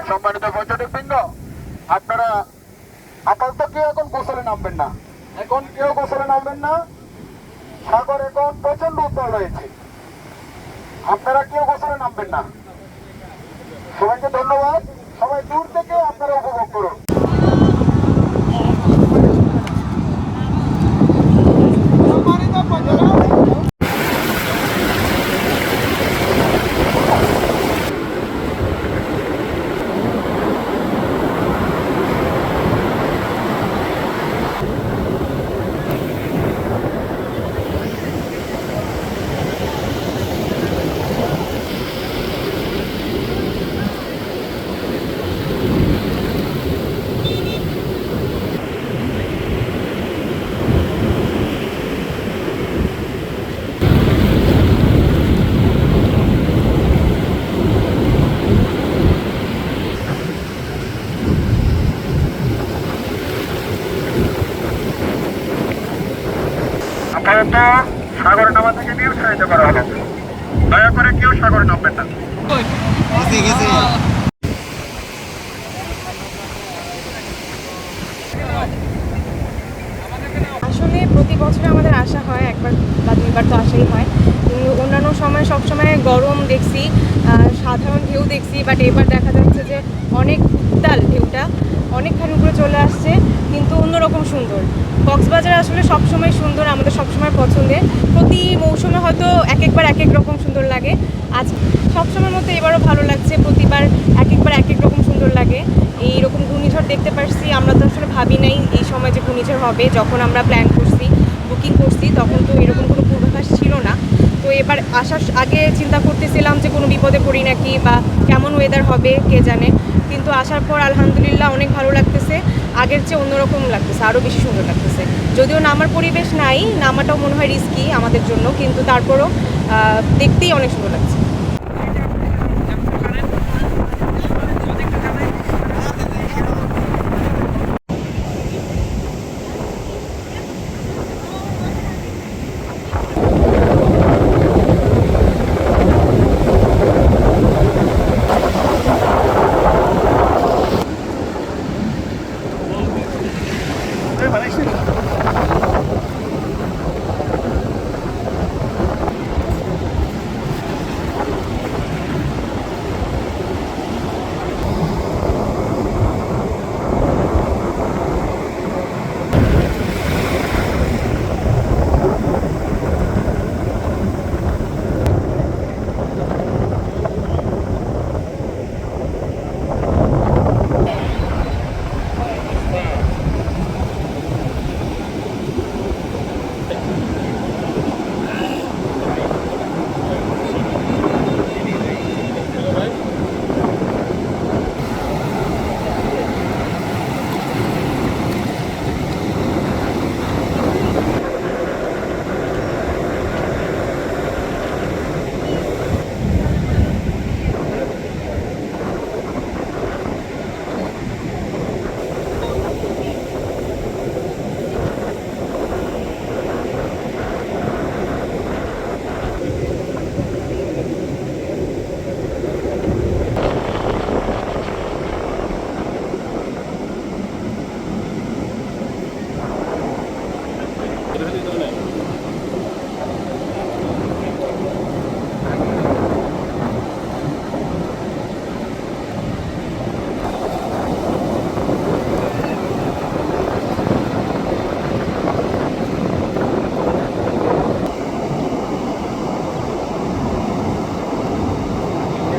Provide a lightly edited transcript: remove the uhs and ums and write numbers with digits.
সম্মানিত পর্যটকবৃন্দ, আপনারা আপাতত কেউ এখন গোসলে নামবেন না, এখন কেউ গোসলে নামবেন না। সাগর এখন প্রচন্ড উত্তাল রয়েছে, আপনারা কেউ গোসলে নামবেন না। সবাইকে ধন্যবাদ। সবাই দূর থেকে আপনারা উপভোগ করুন। আপাতত সাগরে নামা থেকে নিরুৎসাহিত করা হলো, দয়া করে কেউ সাগরে নামবেন না। আসলে প্রতি বছর আমাদের আসা হয়, একবার বা দুইবার তো আসাই হয়। কিন্তু অন্যান্য সময় সবসময় গরম দেখছি, সাধারণ ঢেউ দেখছি, বাট এবার দেখা যাচ্ছে যে অনেক উত্তাল, ঢেউটা অনেকখানি উপরে চলে আসছে, কিন্তু অন্যরকম সুন্দর। কক্সবাজার আসলে সবসময় সুন্দর, আমাদের সবসময় পছন্দের। প্রতি মৌসুমে হয়তো একবার এক এক রকম সুন্দর লাগে। আজ সবসময়ের মতো এবারও ভালো লাগছে, প্রতিবার একবার এক এক রকম সুন্দর লাগে। এইরকম ঘূর্ণিঝড় দেখতে পারছি, আমরা তো আসলে ভাবি নাই এই সময় যে ঘূর্ণিঝড় হবে। যখন আমরা প্ল্যান করছি, বুকিং করছি, তখন তো এরকম কোনো পূর্বাভাস ছিল না। তো এবার আসার আগে চিন্তা করতেছিলাম যে কোনো বিপদে পড়ি নাকি বা কেমন ওয়েদার হবে কে জানে, কিন্তু আসার পর আলহামদুলিল্লাহ অনেক ভালো লাগতেছে। আগের চেয়ে অন্যরকম লাগতেছে, আরও বেশি সুন্দর লাগতেছে। যদিও নামার পরিবেশ নাই, নামাটাও মনে হয় রিস্কি আমাদের জন্য, কিন্তু তারপরও দেখতেই অনেক সুন্দর লাগছে।